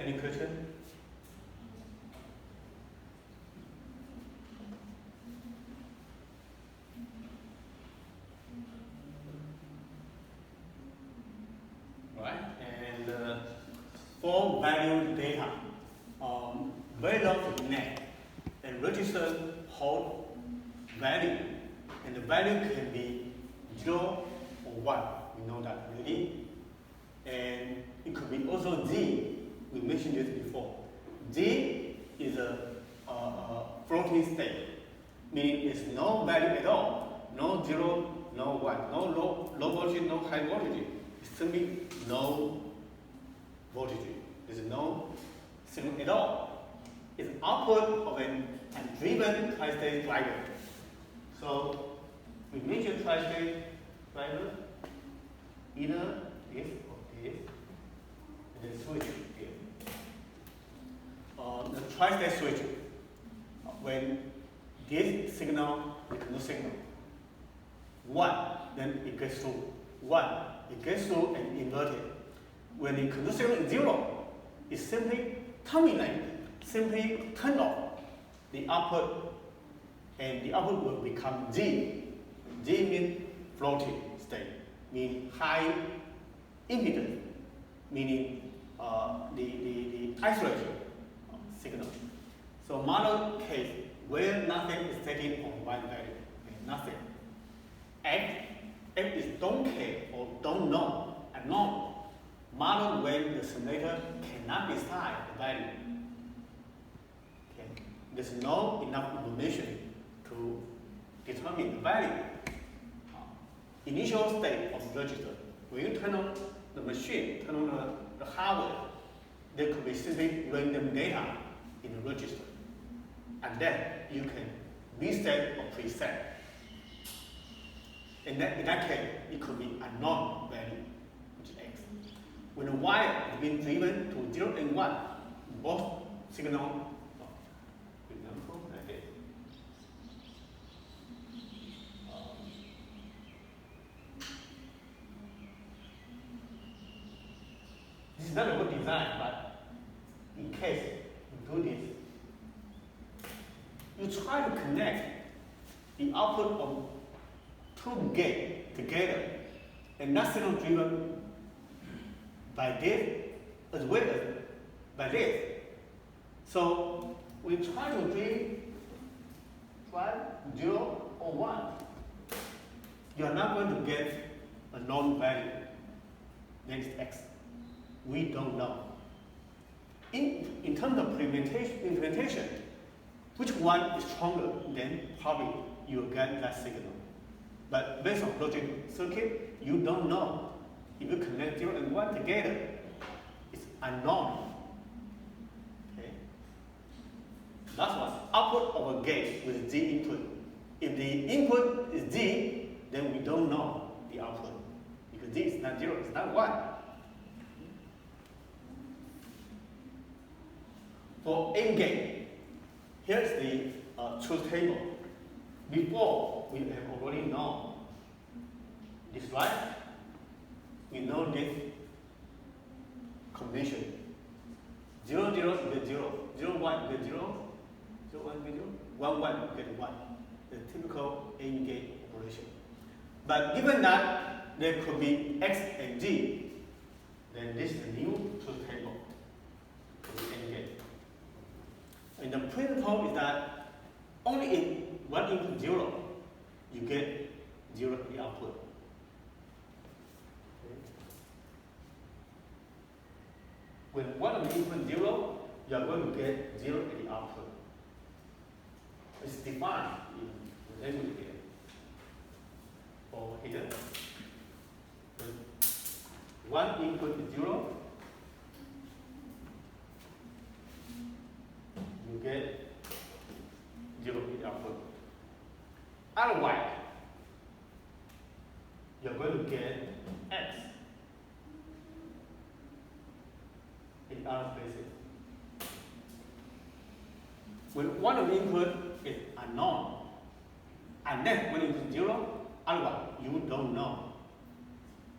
Any question? Right, and for value data, very long net and register hold value, and the value can be 0 or 1. We know that already. And it could be also Z. We mentioned this before. Z is a floating state, meaning there's no value at all, no 0, no 1, no low voltage, no high voltage. It's simply no voltage. There's no signal at all. It's output of an undriven tri-state driver. So we mentioned tri-state driver, either this or this, and then switch here. The tri-state switch, when this signal is no signal, 1, then it gets through. 1, it gets through and inverted. When the control signal is 0, it simply terminate, simply turn off the output, and the output will become Z. Z means floating state, means high impedance, meaning the isolation signal. So model case where nothing is taken on one value, nothing. X is don't care or don't know, abnormal. Model when the simulator cannot decide the value. Okay. There's no enough information to determine the value. Initial state of the register. When you turn on the machine, turn on the hardware, there could be simply random data in the register. And then you can reset or preset. In that case, it could be a unknown value, which is X. When the wire is being driven to 0 and 1, both signal, for example, like this. This is not a good design, but in case you do this, you try to connect the output of 2 gates together, and that signal driven by this as well as by this. So we try to drive 0 or 1. You are not going to get a known value next X. We don't know. In terms of implementation, which one is stronger, then probably you will get that signal. But based on logic circuit, you don't know. If you connect 0 and 1 together, it's unknown. Okay? That's why output of a gate with Z input. If the input is Z, then we don't know the output. Because Z is not 0, it's not 1. For AND gate, here's the truth table. Before, we have already known this, right? We know this combination. 0, 0, you get 0. 0, 1, you get 0. 0, 1, you get 0. 1, 1, you get 1. The typical AND gate operation. But given that there could be X and Z, then this is a new truth table for the AND gate. And the principle is that only in 1 input 0, you get 0 at the output. Okay. When one of the input 0, you are going to get 0 at the output. It's defined in the language here. Or here, when 1 input is 0, you get 0 at the output. Otherwise, you're going to get X in other places. When one of the input is unknown, and then when it is 0, otherwise you don't know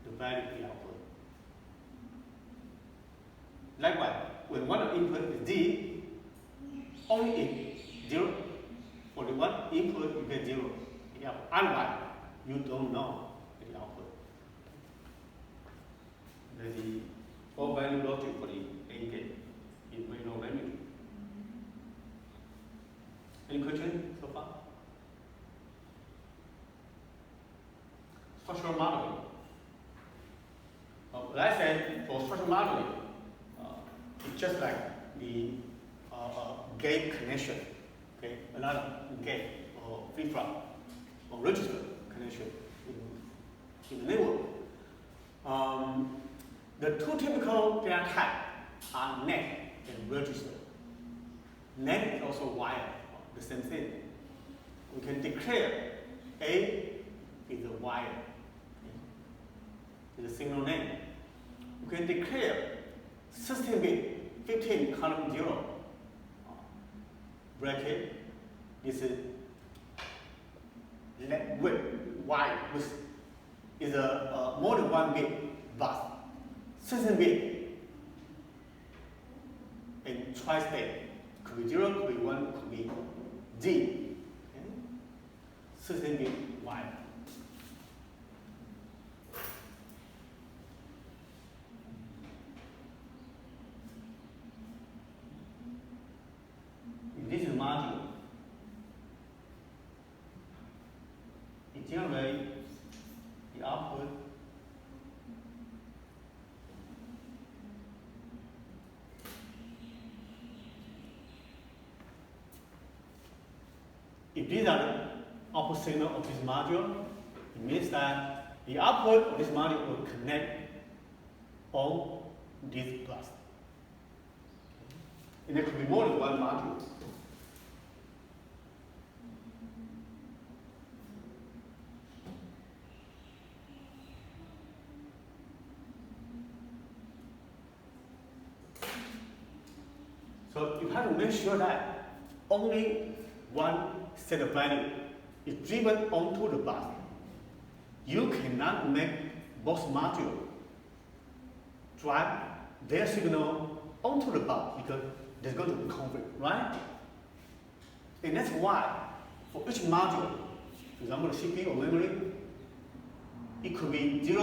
the value of the output. Likewise, when one input is D, only if 0. For the one input, you get 0. Yeah. Otherwise, you don't know the output. That's the 4-value logic for the A gate in very low magnitude. Any question so far? Structural modeling. Like I said, for structural modeling, it's just like the gate connection, okay? Another gate or flip-flop or register connection in the network. The two typical data types are net and register. Net is also wire, the same thing. We can declare A is a wire, is a single name. We can declare 16-bit 15 column 0 bracket. This is width, wide width is a more than 1 bit bus. 16-bit and tri-state could be 0, could be 1, could be D. Okay? 16-bit wide. This is module. It generates the output. If these are the output signal of this module, it means that the output of this module will connect on this bus. And there could be more than one module. So you have to make sure that only one set of value is driven onto the bus. You cannot make both modules drive their signal onto the bus because there's going to be conflict, right? And that's why for each module, for example, the CPU or memory, it could be 0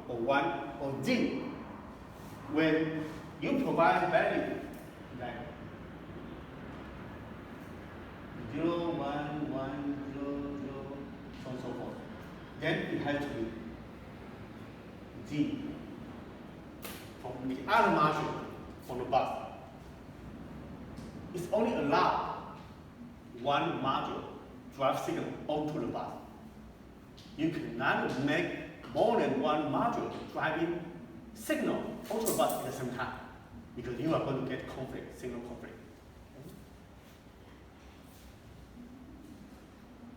or 1 or D. When you provide value like 0, 1, 1, 0, 0, so on and so forth, then it has to be D from the other module on the bus. It's only allowed one module drive signal onto the bus. You cannot make more than one module driving signal onto the bus at the same time because you are going to get conflict, signal conflict.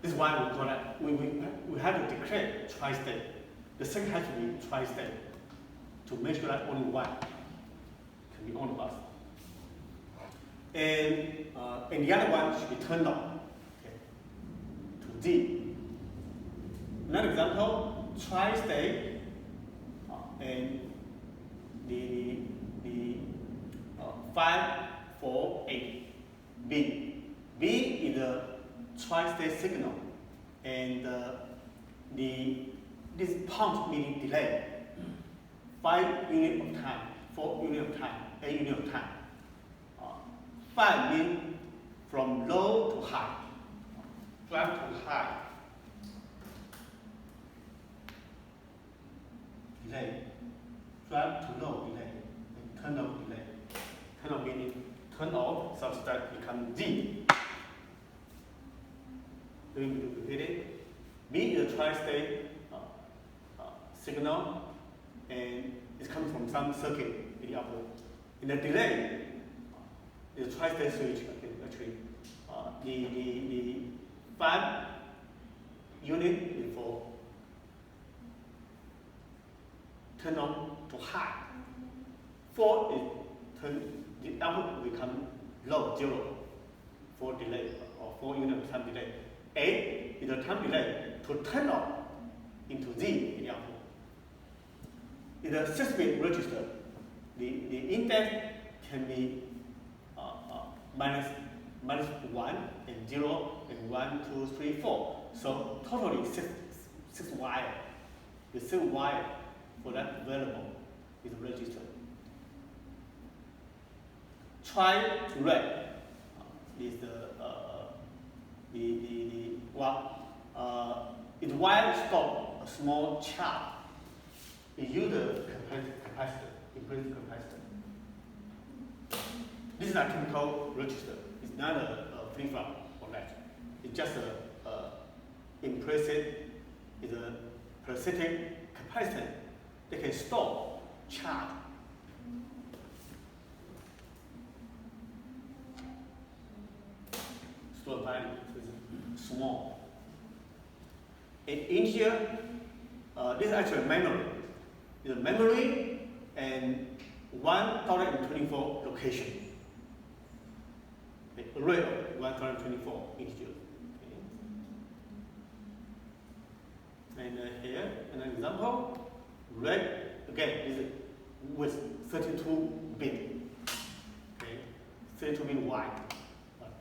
This is why we call that we have to declare tri-state. The signal has to be tri-state to make sure that only one can be on the bus. And the other one should be turned on, okay, to D. Another example, tri-state and the 5, 4, 8, B. B is the tri-state signal, and this punch meaning delay. 5 unit of time, 4 unit of time, 8 unit of time. 5 means from low to high, drive to high, delay, drive to low, delay, and turn off, delay. Turn off meaning turn off such that it becomes D. Do you repeat it? B is a tri-state signal, and it's coming from some circuit in the output. In the delay, is a tri-state switch, actually. The 5 unit is for turn on to high. 4 is the output will become low, 0 for delay, or 4 unit of time delay. 8 is the time delay to turn on into Z in the output. It's a 6-bit register. the index can be minus 1 and 0 and 1, 2, 3, 4. So totally six wire. The 6 wire for that variable is registered. Try read is it while stop a small charge. It use the capacitor, impedance capacitor. This is a chemical register. It's not a flip-flop or that. It's just a implicit, is a parasitic capacitor that can store charge. Store value, so it's small. And in here, this is actually memory. It's a memory and 1024 location. Array of 1024 integers. Okay. And here, an example, red again is with 32 bit. Okay, 32 bit wide.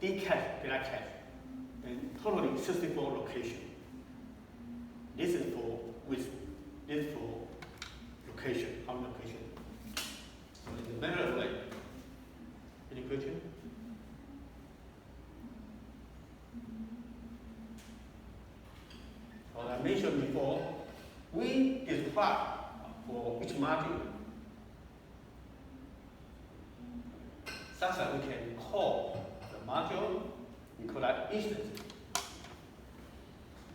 D cache, data cache, and totally 64 location. This is for location, how location. So in the matter of like, any question? As I mentioned before, we describe for each module such that we can call the module, we call that instance.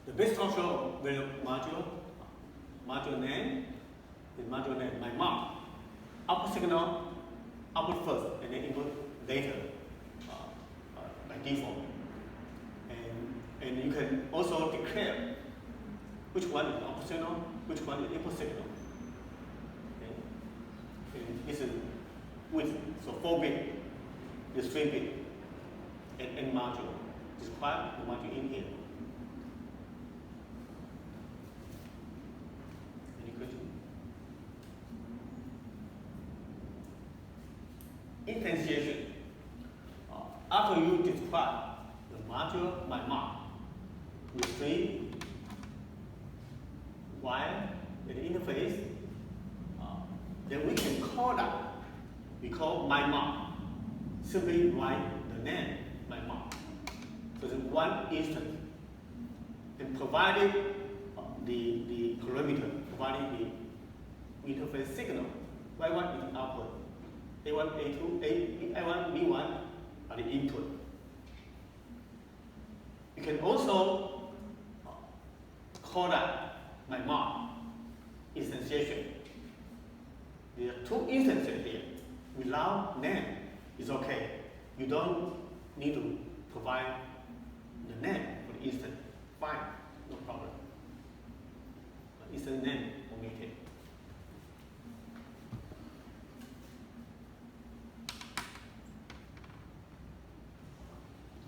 The base structure of the module name is module name, my mark. Output signal, output first, and then input later by default. And you can also declare which one is output signal, which one is input signal. Okay. And this is width, so 4 bit, this 3 bit, and module. Describe the module in here. Any question? Instantiation. After you describe the module by mark with 3 wire at the interface, then we can call that. We call my mark. Simply write the name my mark. So it's one instance. And provided the parameter, providing the interface signal, Y1 is the output, A1, A2, A1, B1 are the input. You can also call that my mark instantiation. There are 2 instances here. Without name, it's okay. You don't need to provide the name for the instance. Fine, no problem. Instance name omitted.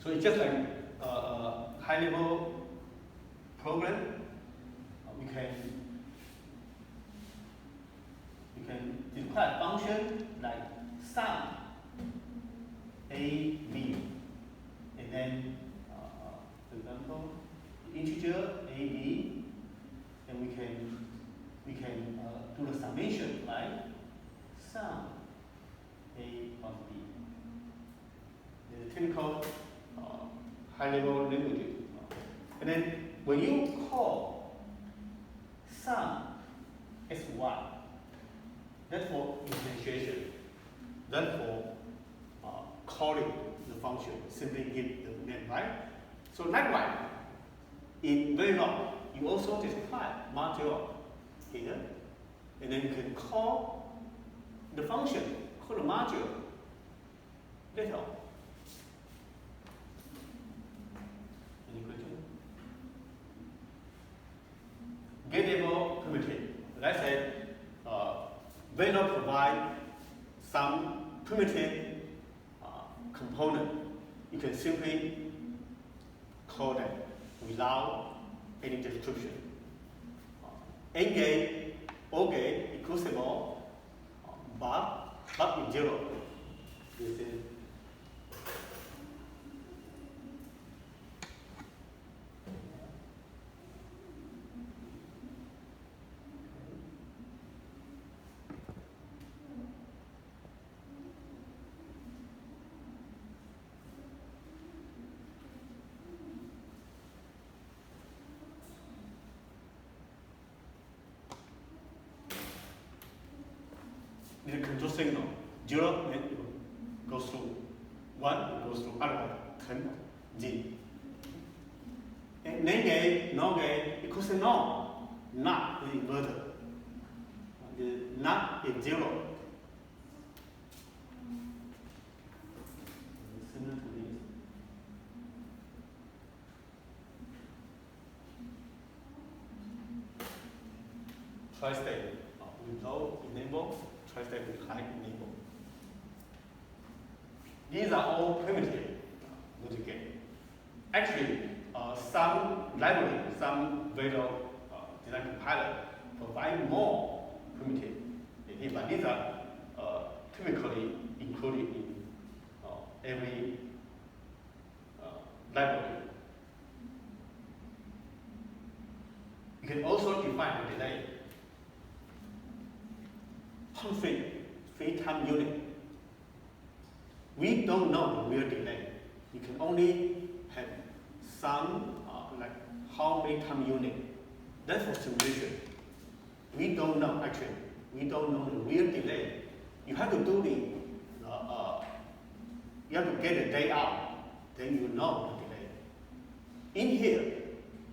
So it's just like a high-level program. We can declare a function like sum a, b, and then, for example, integer a, b, and we can do the summation like sum a plus b. The technical high-level language. And then when you call sum sy, that's for instantiation. That's for calling the function. Simply give the name, right? So likewise, in Verilog, you also describe module here, and then you can call the function, call the module later on. Any question? Gettable primitive. Let's say Verilog provide some primitive component. You can simply call them without any description. AND gate, OR gate, inclusive but but in 0. This is the control signal. 0 then it goes through. 1 it goes through. Otherwise, 10 G. And NAND gate, NOR gate, equals to NOR. Not the inverter. The not is 0. Similar to this. Tri-state with low enable, tri-state with high enable. These are all primitive logic gate. Actually, some library, some VLSI design compiler provide more primitive, but these are typically included in every library. You can also define a delay. Free time unit. We don't know the real delay. You can only have some like how many time unit. That's for simulation. We don't know actually. We don't know the real delay. You have to do the you have to get the day out, then you know the delay. In here,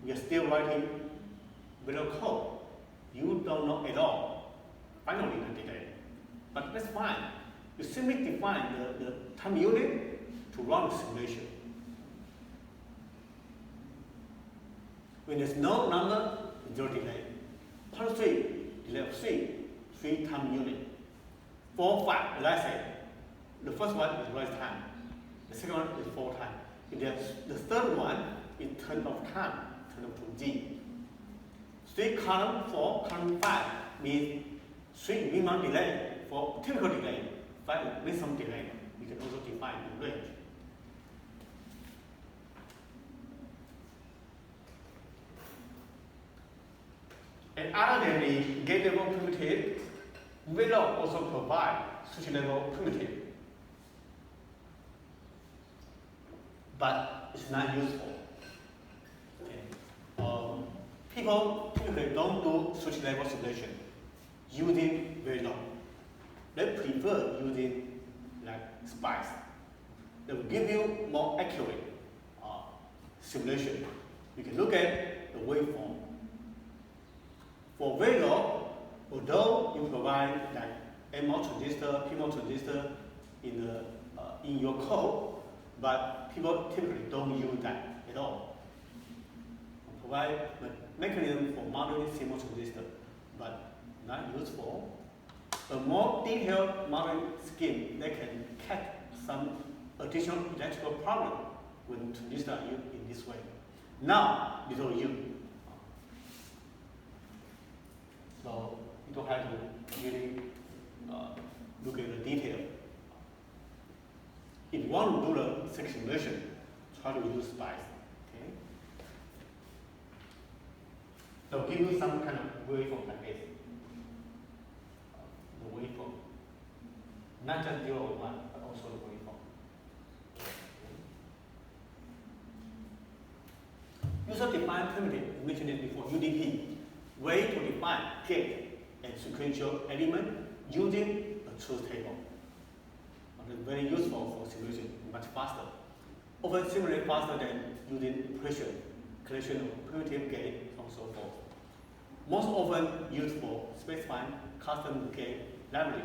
we are still writing below code. You don't know at all. Finally the delay. But that's fine. You simply define the time unit to run the simulation. When there's no number, zero delay. 3, delay of 3 time unit. 4, 5, let's say. The first one is rise time. The second one is fall time. If the third one is turn of time, turn of to G. 3 column 4, column 5 means 3 minimum delay for typical delay, 5 maximum delay. We can also define the range. And other than the gate level primitive, we will also provide switch level primitive. But it's not useful. Okay. People typically don't do switch level simulation using VLSI. They prefer using like SPICE. They will give you more accurate simulation. You can look at the waveform. For VLSI, although you provide like NMOS transistor, PMOS transistor in your code, but people typically don't use that at all. Provide a mechanism for modeling CMOS transistor, but not useful. A more detailed modeling scheme that can catch some additional electrical problem when transistors are used in this way. Now, little U. So you don't have to really look at the detail. If you want to do the circuit simulation, try to use SPICE. Okay? They'll give you some kind of waveform like this. The waveform. Not just 0 or 1, but also the waveform. User-defined primitive, we mentioned it before, UDP. Way to define gate and sequential element using a truth table. It's very useful for simulation, much faster. Often simulate faster than using collection of primitive gate, and so forth. Most often used for specifying custom gate library.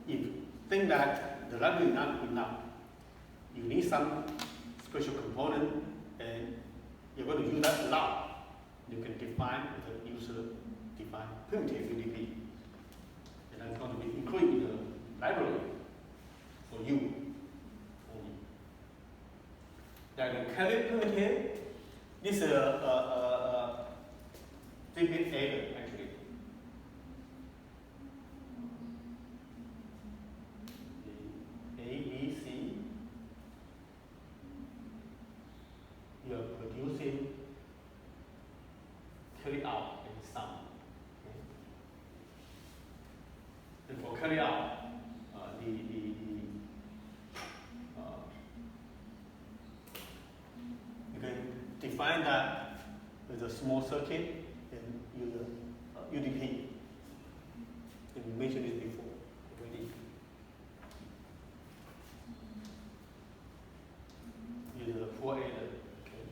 If you think that the library is not enough, you need some special component and you're going to use that a lot. You can define the user-defined primitive UDP. And that's going to be included in the library for you only. Like the Kelly primitive, this is a 3-bit adder actually. carry out you can define that with a small circuit and use a UDP. And we mentioned this before already. Use a 4 adder. Okay.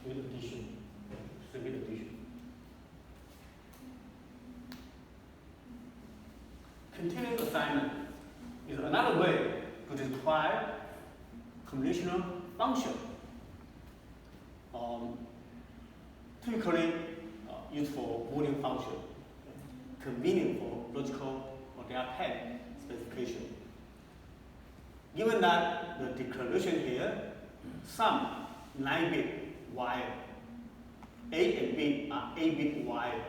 With addition. Circuit addition. Continuous assignment is another way to describe combinational function. Typically used for Boolean function, convenient for logical or their pad specification. Given that the declaration here, some 9-bit wire, A and B are 8-bit wire,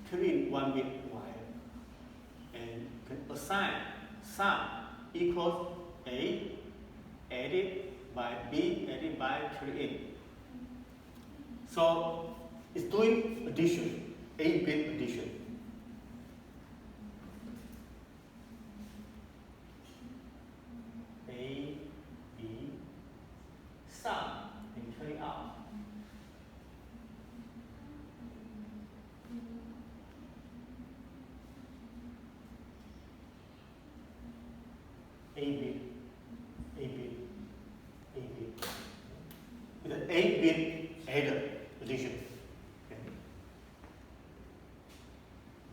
3 1-bit wire, and can assign sum equals A added by B added by 3N. So it's doing addition, 8-bit addition. A, B, sum, and carry out. A-bit, A-bit, A-bit. With an 8-bit adder addition. Okay.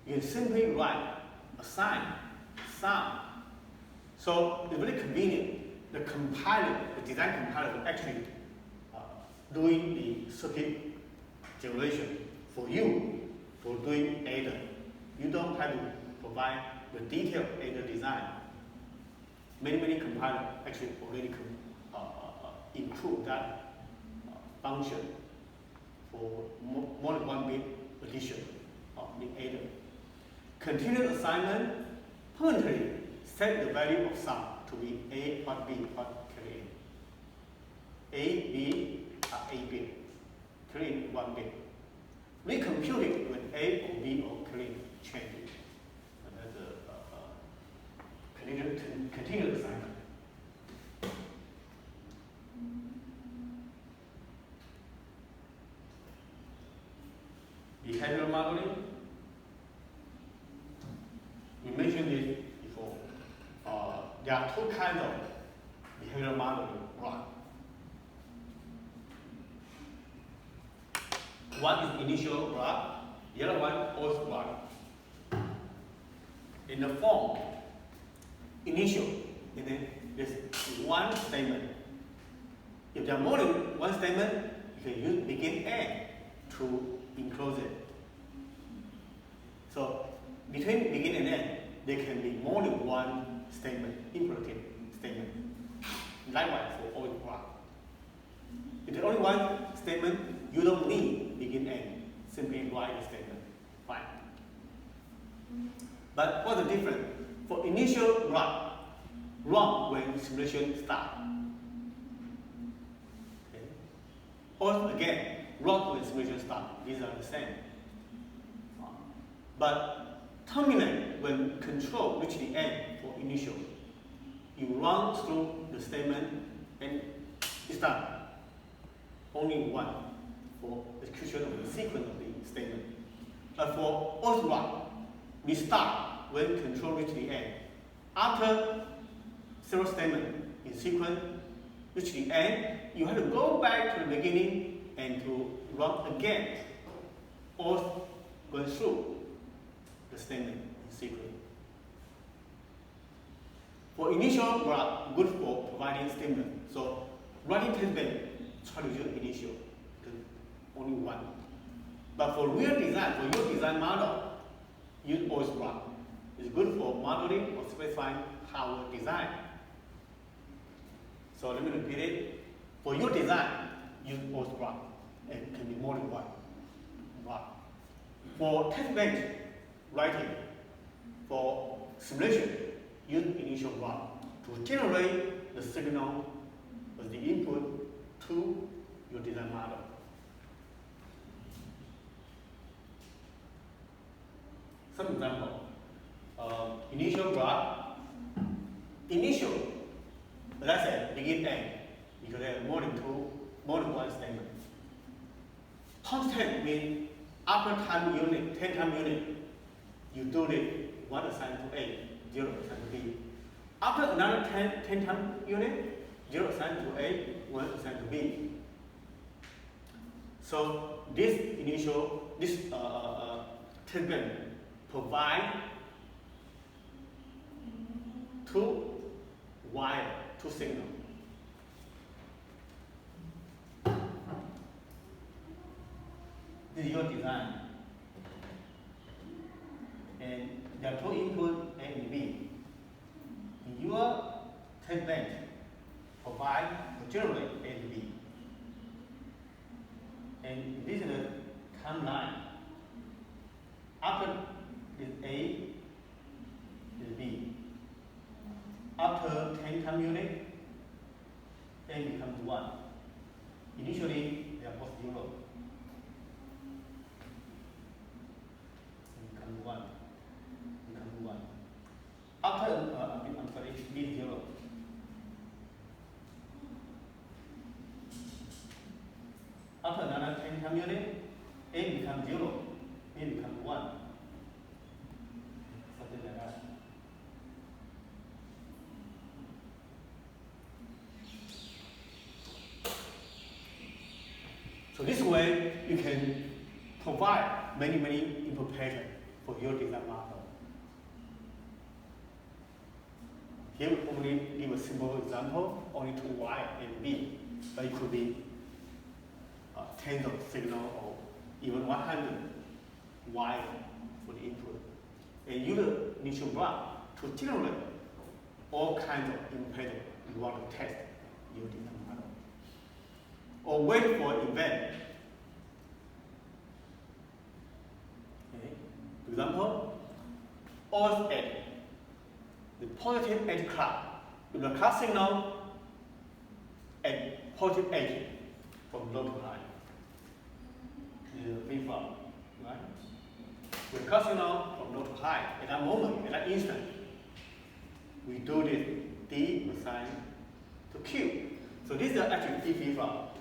You can simply write assign, sum. So it's very convenient. The compiler, the design compiler will actually doing the circuit generation for you for doing adder. You don't have to provide the detailed adder design. Many compilers actually already include that function for more than 1-bit addition in adder. Continuous assignment permanently set the value of sum to be A plus B plus carry A. A, B are 8-bit, carry in 1-bit. We compute it when A or B or carry changes. And that's a continuous assignment. Behavioral modeling. We mentioned this before. There are two kinds of behavioral modeling. One is initial block, the other one post block. In the form, initial, and then there's one statement. If there are more than one statement, you can use begin and to enclose it. So between begin and end, there can be more than one statement, imperative statement. Likewise for all block. If there's only one statement, you don't need begin end. Simply write the statement. Fine. But what's the difference? For initial run when simulation starts. Okay. Or again, run when simulation starts. These are the same. But terminate when control reach the end for initial. You run through the statement and it's done. Only one for execution of the sequence of the statement. But for auth run, we start when control reach the end. After several statements in sequence reach the end, you have to go back to the beginning and to run again, auth going through the statement in sequence. For initial block, good for providing statement. So writing test bed, try to use initial, only one. But for real design, for your design model, use auth block. It's good for modeling or specifying hardware design. So let me repeat it. For your design, use auth block. And it can be more than one block. For test bench writing, for simulation, use initial block to generate the signal as the input to your your design model. Some example. Initial graph. Initial, let's say begin A, because there are more than one statement. Constant means after time unit, 10 time unit, you do it 1 assigned to A, 0 assigned to B. After another 10 time unit, 0 assigned to A, 1 assigned to B. So this statement provide two wire, two signal. This is your design. And there are two input A and B. Your test bench provide to generate A and B. And this is the timeline. After this A is B. After 10 time unit, A becomes 1. Initially, they are both 0. Become 1. Become 1. After, I'm sorry, B is 0. After another 10 time unit, A becomes 0. B becomes 1. Something like that. So this way, you can provide many input patterns for your design model. Here we only give a simple example, only 2 Y and B, but it could be tens of signal or even 100 Y for the input. And use the initial graph to generate all kinds of input patterns you want to test your design model. Or wait for an event. Okay. For example, OS edge, the positive edge clock. With the clock signal at positive edge from low to high. This is a flip-flop, right? With clock signal from low to high, at that moment, at that instant, we do this D assigned to Q. So this is actually D flip-flop.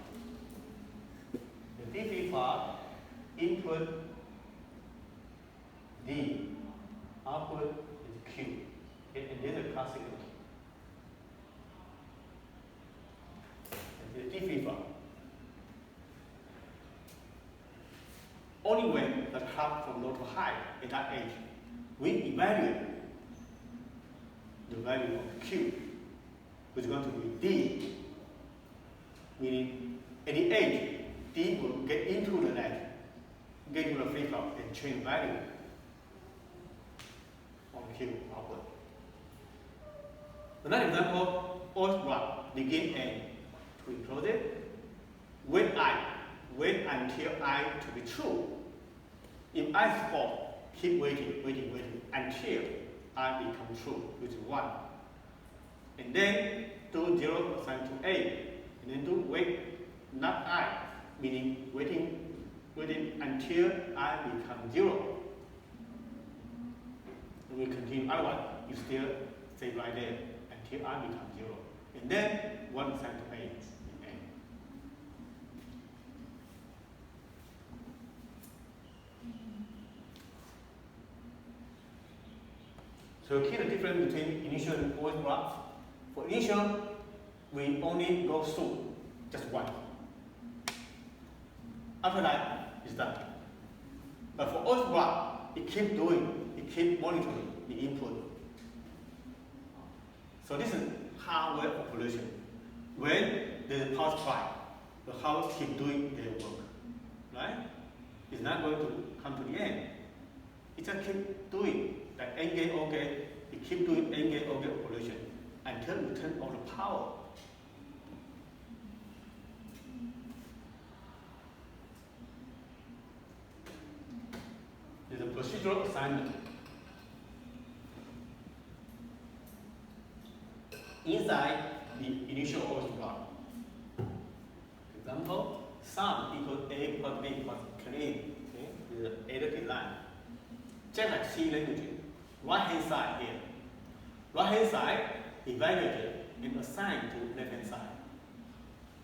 The D flip-flop input D, output is Q. Okay, and this is a clock signal. And the D flip-flop. Only when the clock from low to high at that edge, we evaluate the value of Q, which is going to be D, meaning at the edge, D will get into the net, get into the flip-flop and change value on Q output. Another example, OS block, begin and to close it. Wait until I to be true. If I is false, keep waiting until I become true, which is 1. And then do 0 assigned to A. And then do wait, not I, meaning waiting until I become 0. And we continue otherwise, you still stay right there until I become 0. And then 1 assigned to A. So here's the difference between initial and OS graph. For initial, we only go through just one. After that, it's done. But for OS graph, it keeps monitoring the input. So this is hardware operation. When there's a power supply, the hardware keeps doing their work. Right? It's not going to come to the end. It just keeps doing. Like AND gate, OR gate, it keeps doing AND gate, OR gate operation until we turn on the power. There's a procedural assignment. Inside the initial OS block. For example, plus B plus clean. Okay, the edited line. Just like C language. Right hand side here. Right hand side evaluated and assigned to left hand side.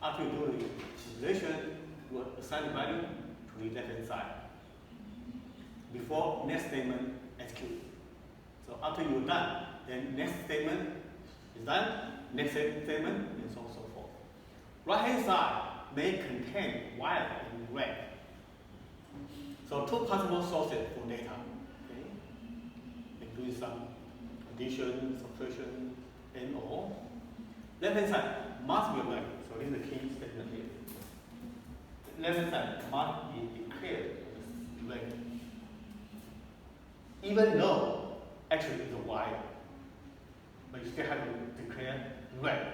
After you do the simulation, you will assign the value to the left hand side. Before next statement execute. So after you're done, then next statement is done, next statement, and so on and so forth. Right hand side may contain while in red. So two possible sources for data. Okay? Including some addition, subtraction, and or. Left hand side must be red. So this is the key statement here. Left hand side must be declared as red. Even though actually it's a white, but you still have to declare red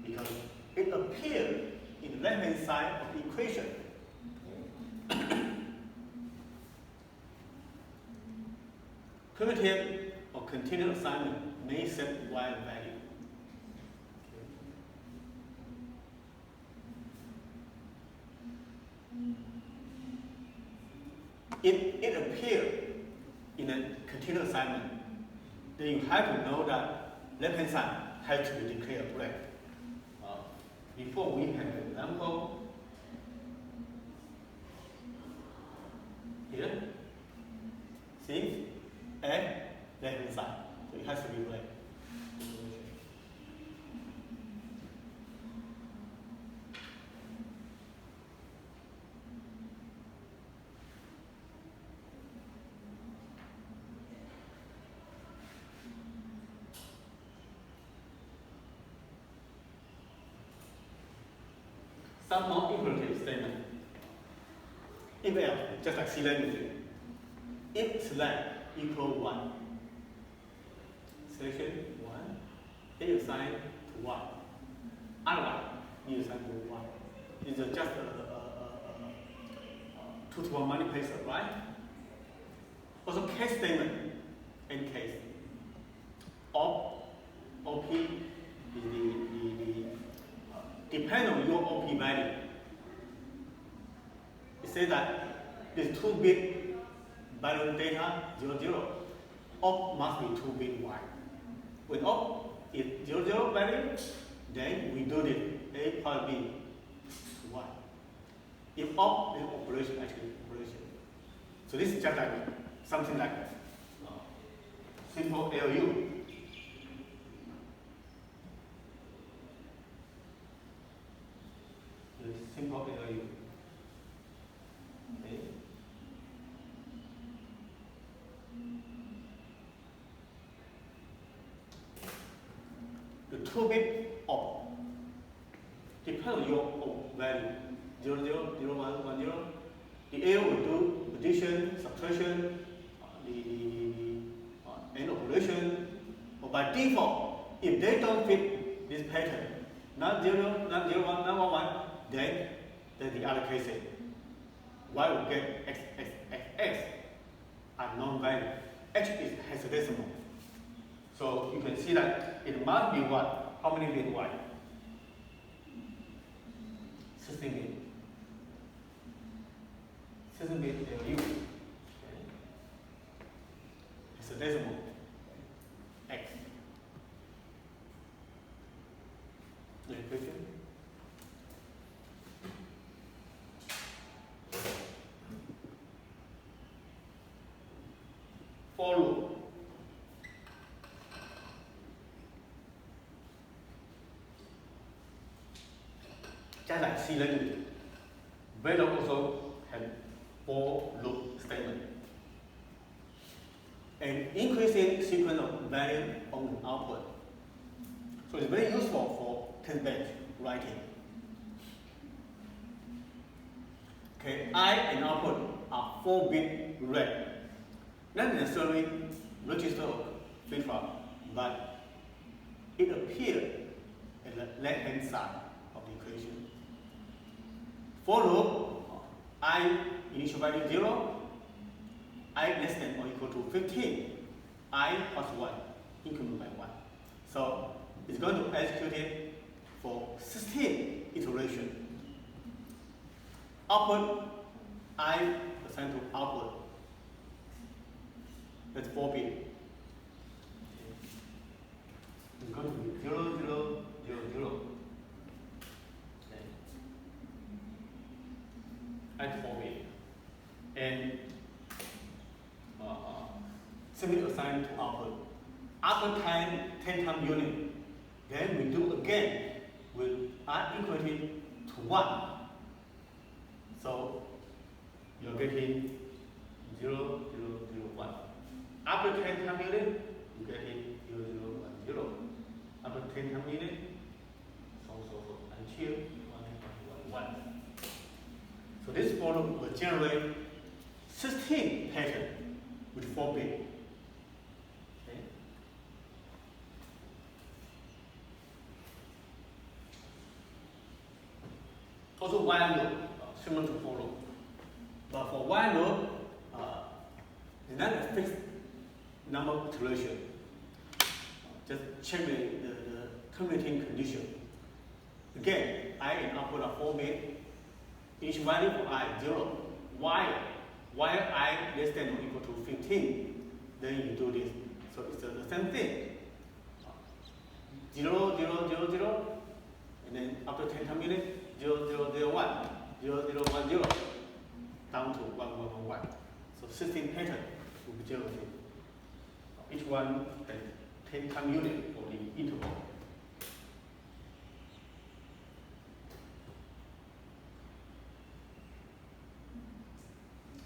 because it appears in the left hand side of the equation. Cumulative or continuous assignment may set while value. If it appears in a continuous assignment, then you have to know that left hand side has to be declared red. Before we have an example here. See? And left hand side. So it has to be red. Some more imperative statement. If else, just like C language. If select equal 1, selection 1, then you assign to 1. Otherwise, you assign to 1. It's just a 2-to-1 multiplication, right? Also, case statement in case. OP is depend on your OP value. It says that this 2-bit binary data 00. Op must be 2-bit wide. When op is 00 value, then we do this A plus B to 1. If op is operation, actually operation. So this is just like something like simple LU. Simple LU. Okay. The 2-bit op depends on your op value 00, 01, 10. The A will do addition, subtraction, and operation. Or by default, if they don't fit this pattern, not 0, not 01, not 11, then the other cases, y will get x, x, x, x are non-value. H is hexadecimal. So you can see that it must be what? How many bit y? 16 bit. 16 bit LU. Okay. Hexadecimal. X. Any question? For loop. Just like C language, VLSI also have for loop statement. And increasing sequence of value on the output. So it's very useful for test-based writing. Okay, I and output are 4-bit red. Not necessarily register or flip-flop, but it appears at the left-hand side of the equation. For loop, I initial value 0, I less than or equal to 15, I plus 1, increment by 1. So it's going to execute it for 16 iterations. Output I assigned to output. That's 4 bit. It's going to be 0, 0, 0, 0. Okay. At 4 bit. And simply assign to output. After 10 time unit, then we do again with r equating to 1. So you're getting 0, 0, 0, 1. After 10 time unit, you get it 0, 0, 1, 0. After 10 time unit, so until 1, 1, 1. So this model will generate 16 patterns with 4 bits. Okay. Also while loop, similar to for loop. But for while loop, it's not a fixed number of iteration. Just check the terminating condition. Again, I and output are 4 bits. Each value for I is 0. While I less than or equal to 15, then you do this. So it's the same thing. 0, 0, 0, 0, and then after 10 time unit, 0, 0, 0, 1, 0, 0, 1, 0, down to 1, 1, 1, 1. So 16 patterns will be generated. Each one has 10 time unit for the interval.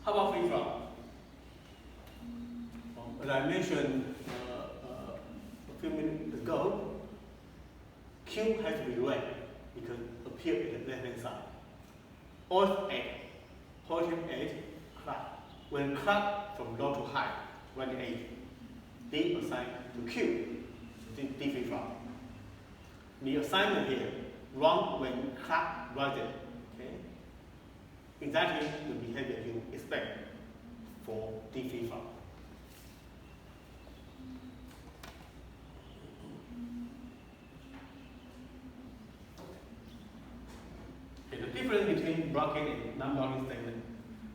How about flip-flop? As I mentioned a few minutes ago, Q has to be red because it appears at the left-hand side. Always 8, positive 8, clock. When clock from low to high, rank 8, D assigned to Q, D flip-flop. The assignment here, wrong when clock rises. Okay? Exactly the behavior you expect for D flip-flop. Okay, the difference between blocking and non-blocking statement.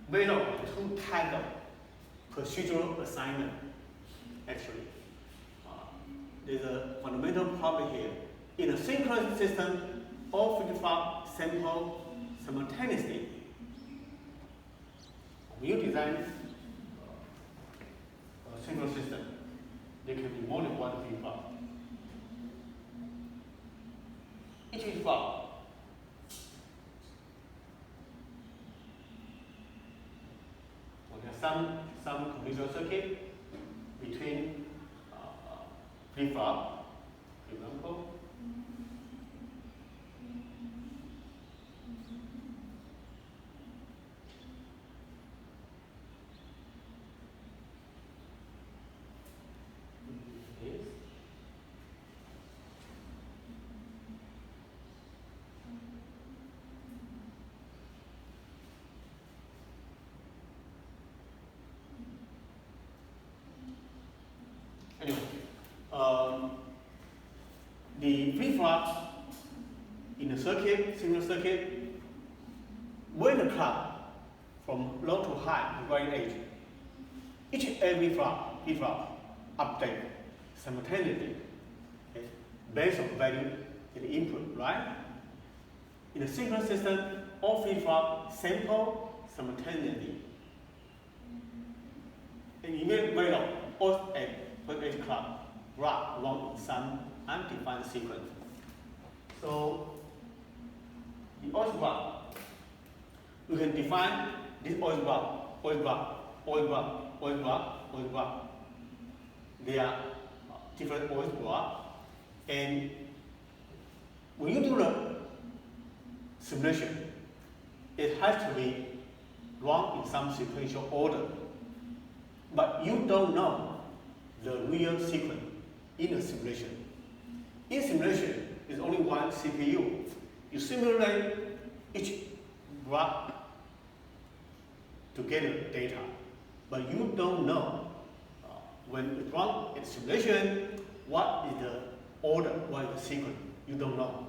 We know two types of procedural assignment. Actually, there's a fundamental problem here. In a synchronous system, all flip-flop sample simultaneously. When you design a synchronous system, there can be more than one flip-flop. Each flip-flop some computer circuit between flip-flop, for example. Anyway, the flip-flop in the circuit, synchronous circuit, when the clock from low to high, the right edge, each and every flip-flop update simultaneously, okay, based on value in the input, right? In the synchronous system, all flip-flop sample simultaneously. And in the middle, all at each clock, run in some undefined sequence. So, the OS block, we can define this OS block, OS block, OS block, OS block, OS block. They are different OS blocks, and when you do the simulation, it has to be run in some sequential order. But you don't know the real sequence in the simulation. In simulation, there's only one CPU. You simulate each block to get the data, but you don't know when it runs in simulation, what is the order, what is the sequence. You don't know.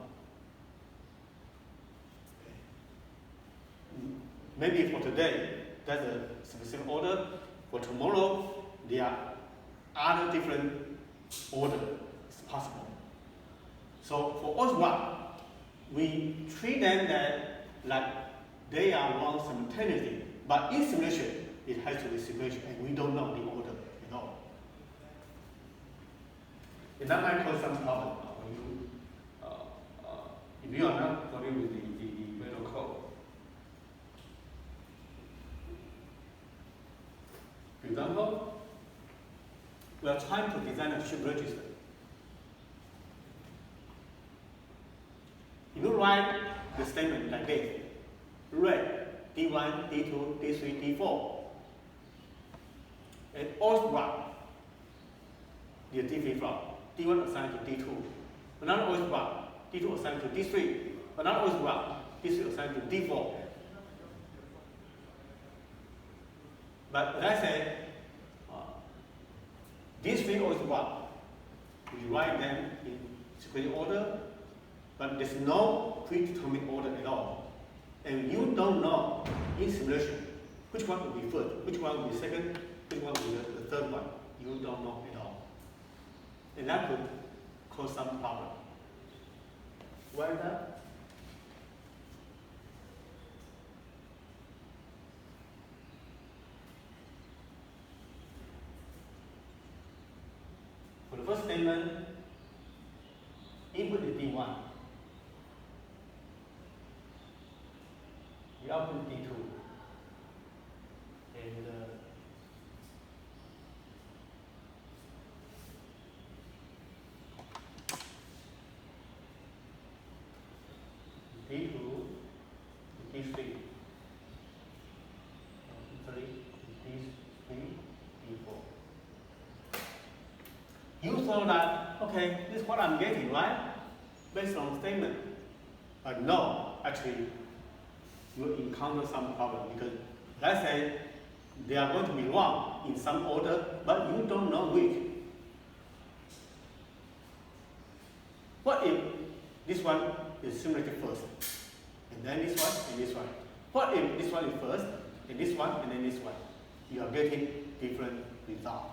Maybe for today, That's a specific order. For tomorrow, there are other different order. It's possible. So for algebra, we treat them that like they are run simultaneously, but in simulation, it has to be simulation, and we don't know the order at all. And that might cause some problem when you, if you are not familiar with the middle code. For example, we are trying to design a shift register. If you write the statement like this, read D1, D2, D3, D4, and algebra, the D flip-flop, D1 assigned to D2, another algebra, D2 assigned to D3, another algebra, D3 assigned to D4. But let's say these three algebra, we write them in sequential order, but there's no predetermined order at all. And you don't know in simulation which one will be first, which one will be second, which one will be the third one. You don't know at all. And that could cause some problem. Why is that? For the first statement, input is D1. The output is D2. And D2, D3, D3, D4. You thought that, okay, this is what I'm getting, right? Based on statement. But no, actually, you encounter some problem because let's say they are going to be wrong in some order, but you don't know which. What if this one is simulated first, and then this one, and this one? What if this one is first, and this one, and then this one? You are getting different results.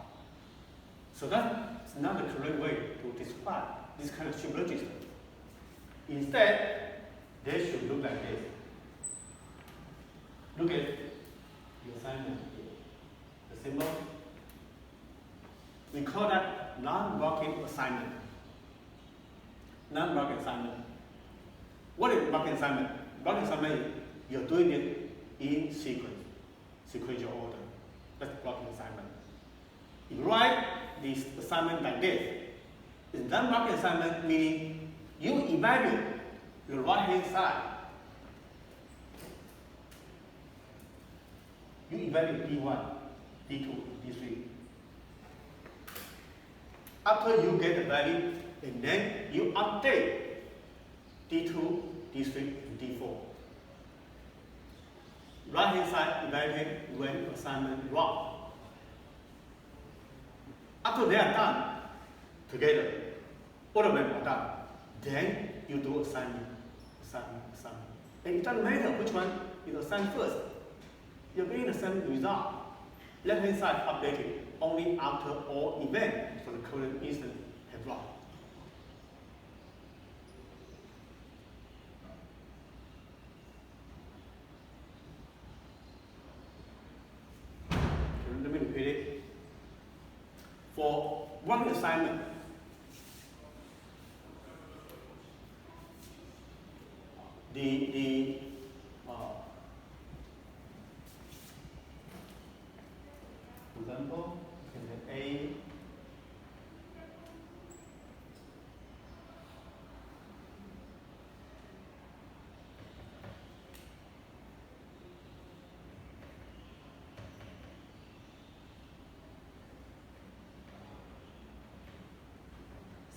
So that's not the correct way to describe this kind of shift register. Instead, they should look like this. Look at the assignment here. The symbol. We call that non-blocking assignment. Non-blocking assignment. What is blocking assignment? Blocking assignment is you're doing it in sequence, sequential order. That's blocking assignment. You write this assignment like this. It's non-blocking assignment meaning you evaluate the right-hand side. You evaluate D1, D2, D3. After you get the value, and then you update D2, D3, and D4. Right-hand side evaluate when assignment wrong. After they are done together, all of them are done. Then you do assignment. And it doesn't matter which one is assigned first. You're getting the same result. Left-hand side updated only after all events for the current instance have run. Let me repeat it. For one assignment, for example, A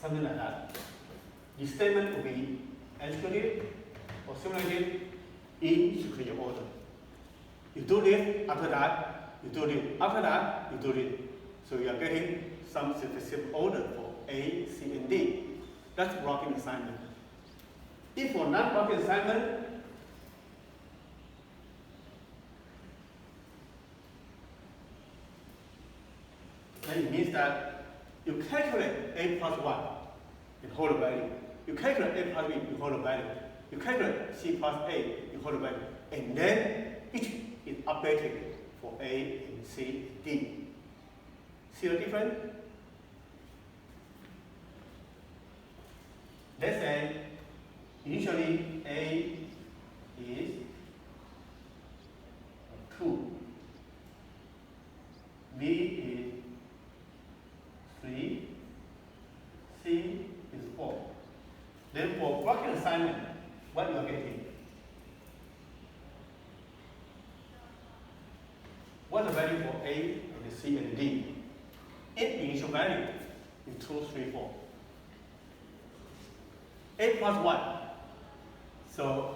something like that. The statement will be executed or simulated in sequential order. You do this, after that, you do this, after that, you do this. So you are getting some specific order for A, C, and D. That's blocking assignment. If for non-blocking assignment, then it means that you calculate A plus 1, you hold the value. You calculate A plus B, you hold the value. You calculate C plus A, you hold the value. And then each is updated for A and C and D. See the difference? Let's say initially A is 2, B is 3, C is 4. Then for working assignment, what you are getting? What's the value for A and C and D? Its initial value is 2, 3, 4. A plus 1. So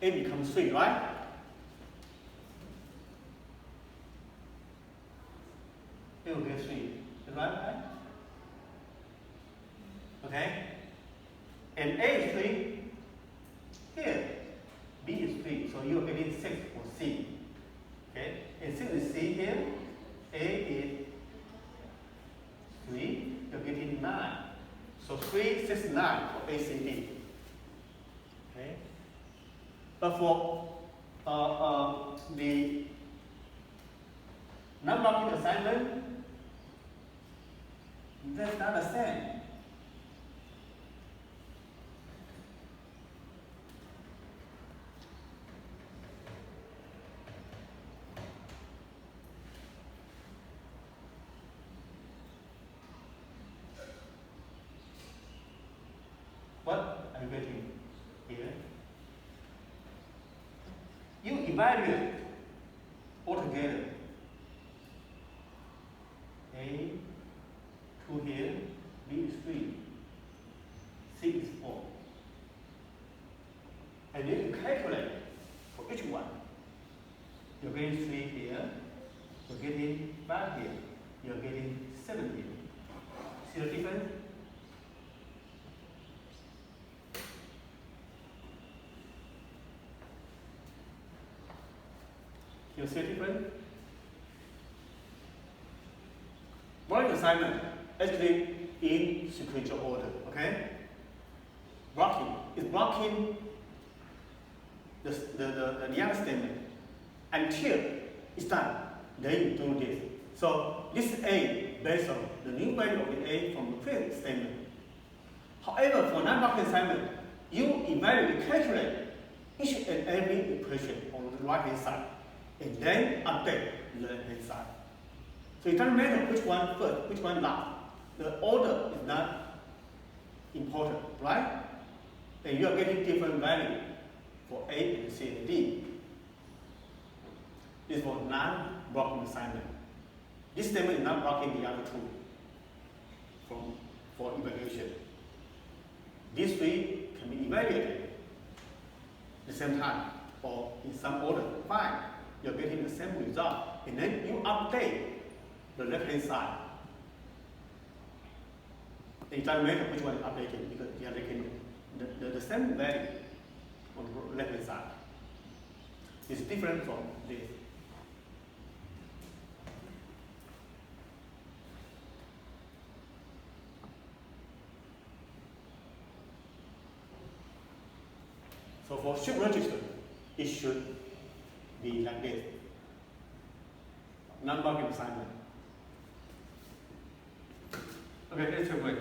A becomes 3, right? A will get 3. Is that right? Okay? And A is 3. Here, B is 3. So you're getting 6 for C. Okay? And 6 is C here. A is 3. You're getting 9. So 3, 6, 9 for A, C, D. Okay? But for the non-marking assignment, that's not the same. What are you getting here? You evaluate altogether. A, 2 here, B is 3, C is 4. And then you calculate for each one. You're getting 3 here, you're getting 5 here, you're getting 7 here. See the difference? You see the difference? Working assignment actually in sequential order, okay? Blocking is blocking the other statement until it's done. Then you do this. So this is A based on the new value of the A from the previous statement. However, for non-blocking assignment, you evaluate, you calculate each and every equation on the right hand side, and then update the left hand side. So it doesn't matter which one first, which one last. The order is not important, right? And you are getting different value for A and C and D. This is for non-blocking assignment. This statement is not blocking the other two for evaluation. These three can be evaluated at the same time or in some order. Fine, you're getting the same result. And then you update the left-hand side. It doesn't matter which one is updated because they are getting the same value on the left-hand side. It's different from this. So for shift register, it should be like this. Non-blocking assignment. Okay, let's take a break.